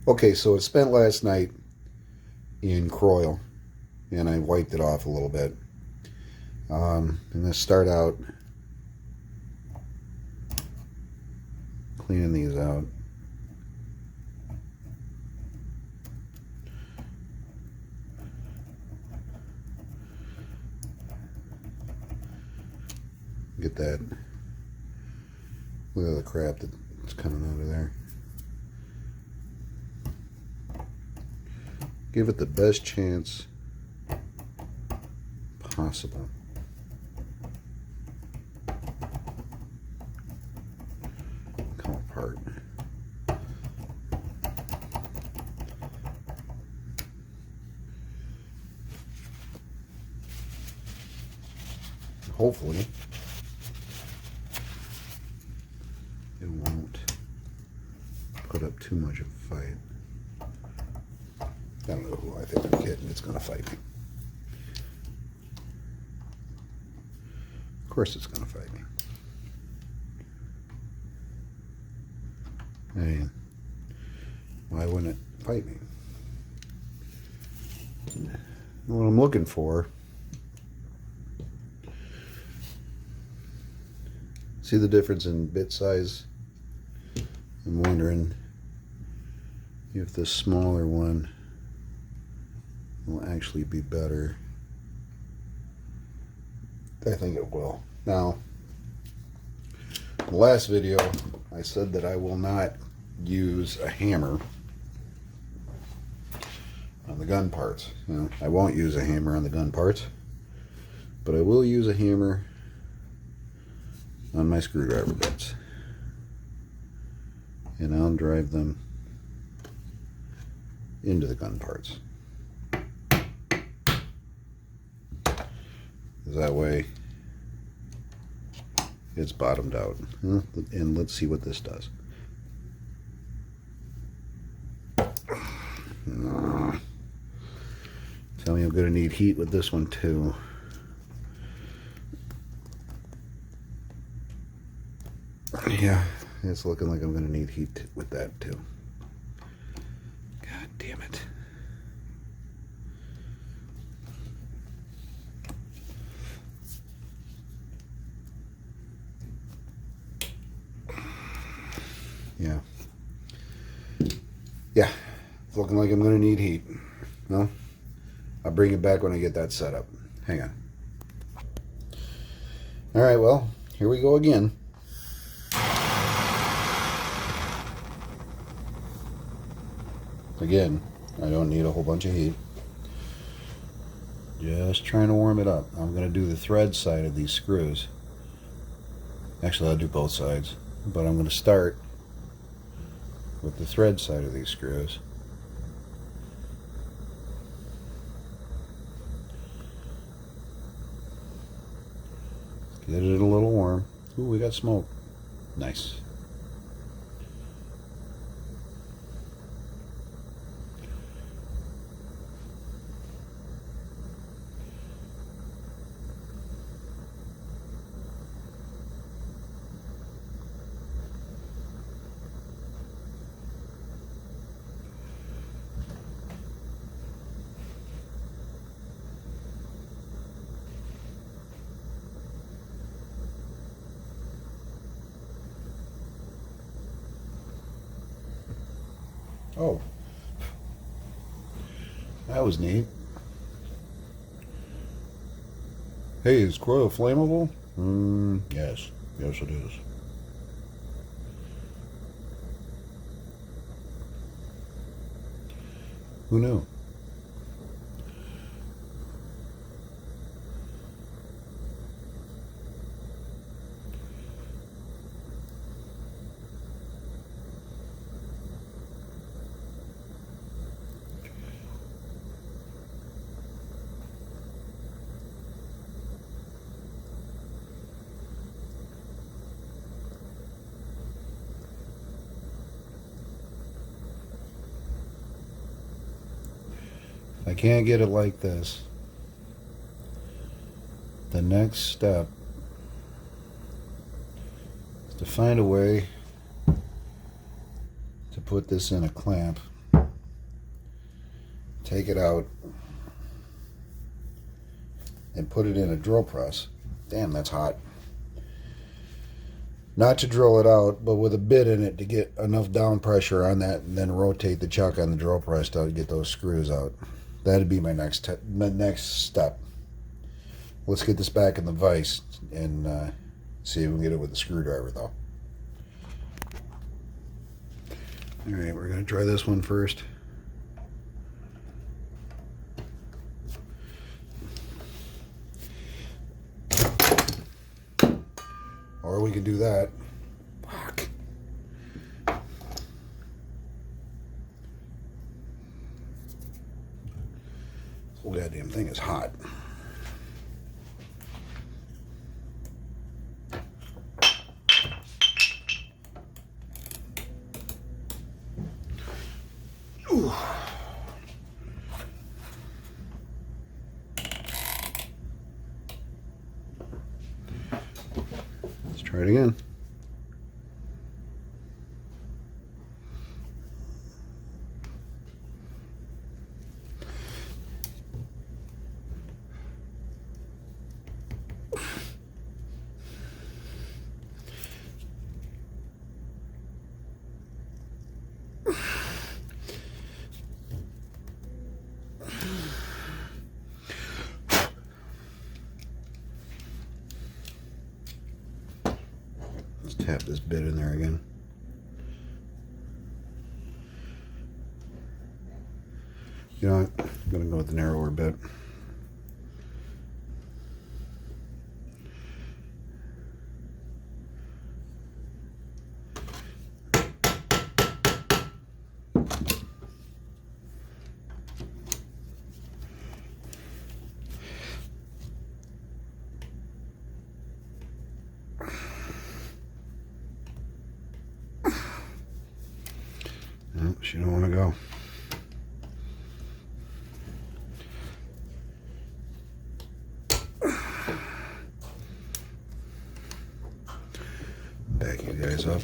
Okay, so it spent last night in Croyle, and I wiped it off a little bit. I'm going to start out cleaning these out. Get that. Look at the crap that's coming out of there. Give it the best chance possible. Come apart. Hopefully it won't put up too much of a fight. I don't know who I think I'm kidding. It's going to fight me. Of course it's going to fight me. I mean, why wouldn't it fight me? What I'm looking for, see the difference in bit size? I'm wondering if the smaller one will actually be better. I think it will. Now, the last video I said that I will not use a hammer on the gun parts. I won't use a hammer on the gun parts, but I will use a hammer on my screwdriver bits, and I'll drive them into the gun parts. That way it's bottomed out. And let's see what this does. Tell me I'm going to need heat with this one too. Yeah, it's looking like I'm going to need heat with that too. God damn it. Yeah, it's looking like I'm going to need heat. Well, I'll bring it back when I get that set up. Hang on. All right, well, here we go again. Again, I don't need a whole bunch of heat. Just trying to warm it up. I'm going to do the thread side of these screws. Actually, I'll do both sides, but I'm going to start with the thread side of these screws. Get it a little warm. Ooh, we got smoke. Nice. Oh, that was neat. Hey, is Croyle flammable? Yes. Yes, it is. Who knew? I can't get it like this. The next step is to find a way to put this in a clamp. take it out and put it in a drill press. Damn, that's hot. Not to drill it out, but with a bit in it to get enough down pressure on that, and then rotate the chuck on the drill press to get those screws out. That'd be my next step. Let's get this back in the vise and see if we can get it with a screwdriver, though. All right, we're going to try this one first. Or we can do that. Fuck. This whole goddamn thing is hot. Ooh. Let's try it again. Let's tap this bit in there again. You know what? I'm going to go with the narrower bit. No, she don't want to go. Back you guys up.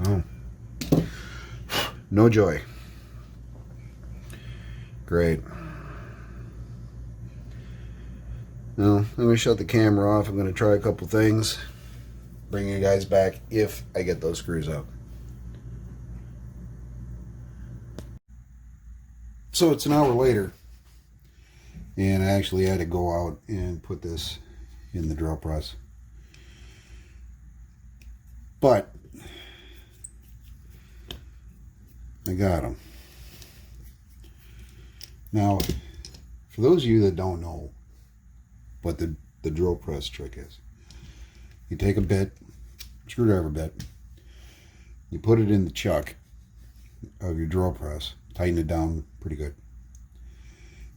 Oh. No joy. Great. Now, I'm going to shut the camera off. I'm going to try a couple things. Bring you guys back if I get those screws out. So it's an hour later. And I actually had to go out and put this in the drill press. But I got them. Now, for those of you that don't know what the drill press trick is, you take a bit, screwdriver bit, you put it in the chuck of your drill press, tighten it down pretty good.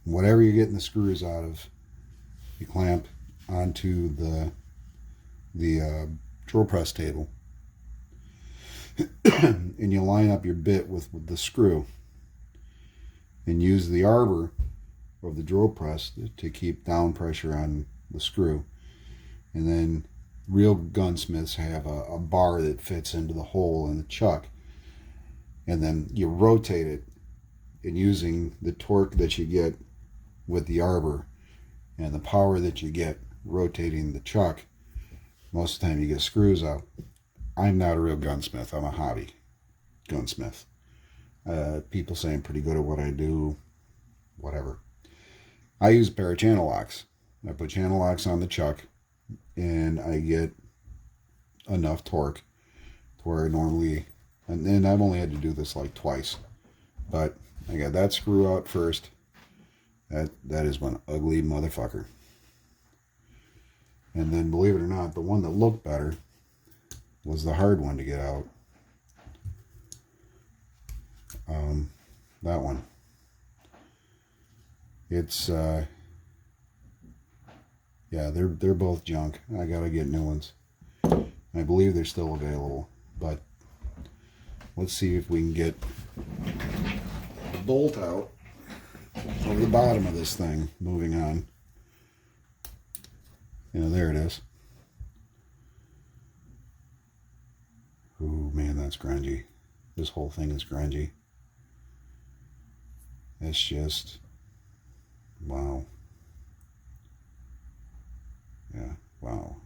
And whatever you're getting the screws out of, you clamp onto the drill press table, and you line up your bit with the screw and use the arbor of the drill press to keep down pressure on the screw. And then real gunsmiths have a bar that fits into the hole in the chuck, and then you rotate it, and using the torque that you get with the arbor and the power that you get rotating the chuck, most of the time you get screws out. I'm not a real gunsmith. I'm a hobby gunsmith. People say I'm pretty good at what I do. Whatever. I use a pair of channel locks. I put channel locks on the chuck, and I get enough torque to where I normally, and I've only had to do this like twice, but I got that screw out first. That is one ugly motherfucker. And then, believe it or not, the one that looked better was the hard one to get out. That one. It's yeah, they're both junk. I gotta get new ones. I believe they're still available, but let's see if we can get the bolt out of the bottom of this thing. Moving on. There it is. Ooh, man, that's grungy. This whole thing is grungy. It's just, wow. Yeah, wow.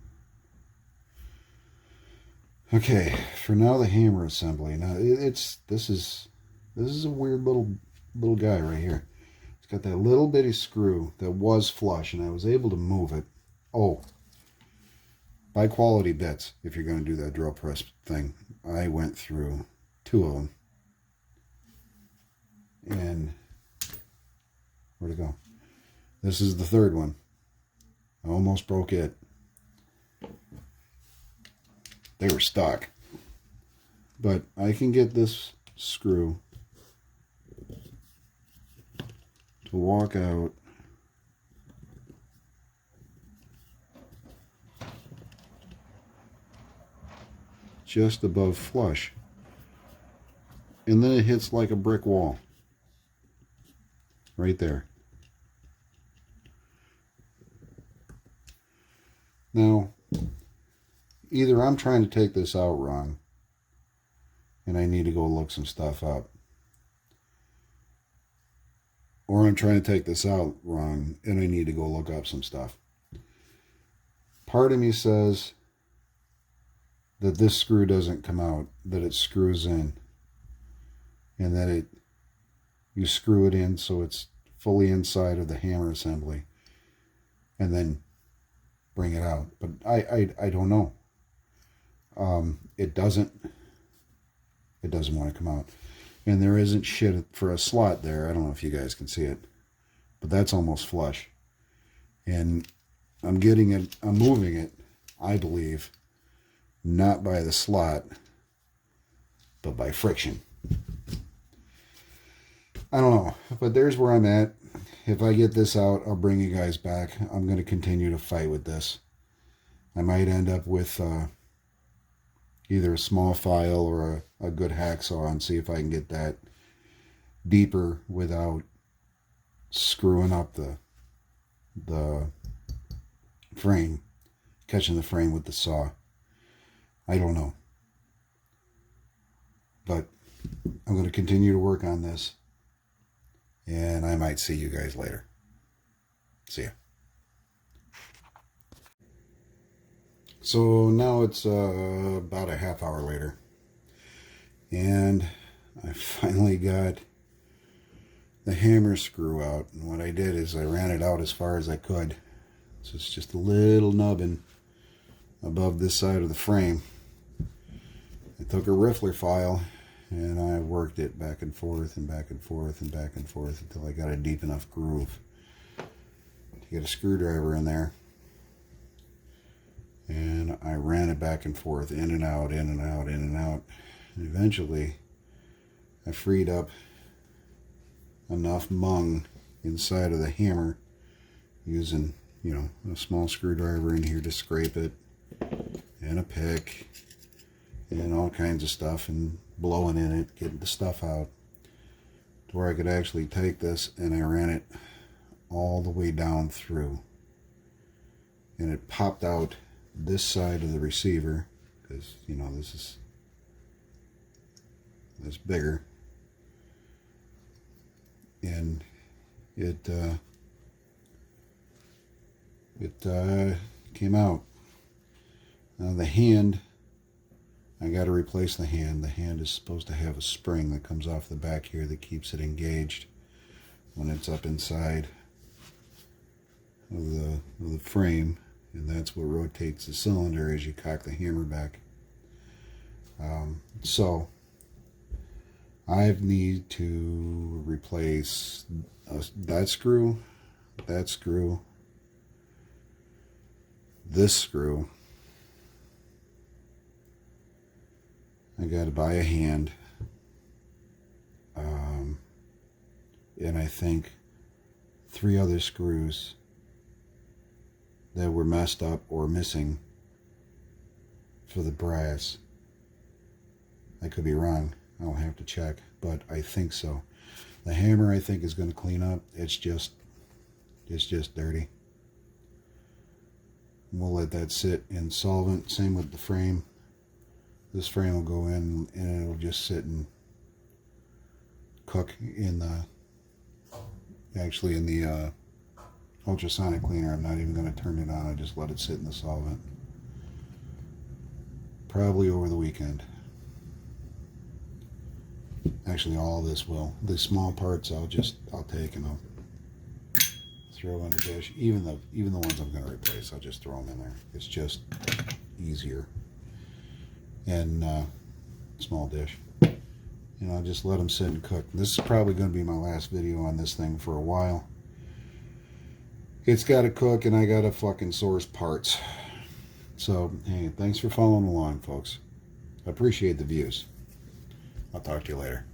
Okay, for now the hammer assembly. Now this is a weird little guy right here. It's got that little bitty screw that was flush, and I was able to move it. Oh, buy quality bits if you're going to do that drill press thing. I went through 2 of them, and where'd it go? This is the 3rd one. I almost broke it. They were stuck. But I can get this screw to walk out just above flush. And then it hits like a brick wall. Right there. Now, either I'm trying to take this out wrong and I need to go look some stuff up, or I'm trying to take this out wrong and I need to go look up some stuff. Part of me says that this screw doesn't come out, that it screws in, and that you screw it in so it's fully inside of the hammer assembly and then bring it out. But I don't know. It doesn't want to come out, and there isn't shit for a slot there. I don't know if you guys can see it, but that's almost flush, and I'm moving it, I believe, not by the slot but by friction. I don't know, but there's where I'm at. If I get this out, I'll bring you guys back. I'm going to continue to fight with this. I might end up with either a small file or a good hacksaw and see if I can get that deeper without screwing up the frame, catching the frame with the saw. I don't know. But I'm going to continue to work on this, and I might see you guys later. See ya. So now it's about a half hour later, and I finally got the hammer screw out. And what I did is I ran it out as far as I could. So it's just a little nubbin above this side of the frame. I took a riffler file and I worked it back and forth and back and forth and back and forth until I got a deep enough groove to get a screwdriver in there. And I ran it back and forth, in and out, in and out, in and out. And eventually, I freed up enough mung inside of the hammer using, a small screwdriver in here to scrape it, and a pick, and all kinds of stuff, and blowing in it, getting the stuff out, to where I could actually take this, and I ran it all the way down through. And it popped out this side of the receiver, because this is bigger, and it came out. Now the hand, I got to replace the hand. The hand is supposed to have a spring that comes off the back here that keeps it engaged when it's up inside of the frame. And that's what rotates the cylinder as you cock the hammer back. So I need to replace that screw, this screw. I got to buy a hand, and I think 3 other screws that were messed up or missing for the brass. I could be wrong. I'll have to check, but I think so. The hammer, I think, is going to clean up. It's just dirty. We'll let that sit in solvent. Same with the frame. This frame will go in and it'll just sit and cook in the, actually in the ultrasonic cleaner. I'm not even going to turn it on. I just let it sit in the solvent. Probably over the weekend. Actually, all this will. The small parts I'll take and I'll throw in the dish. Even the ones I'm going to replace, I'll just throw them in there. It's just easier. And small dish. And I'll just let them sit and cook. This is probably going to be my last video on this thing for a while. It's got to cook, and I got to fucking source parts. So, hey, thanks for following along, folks. I appreciate the views. I'll talk to you later.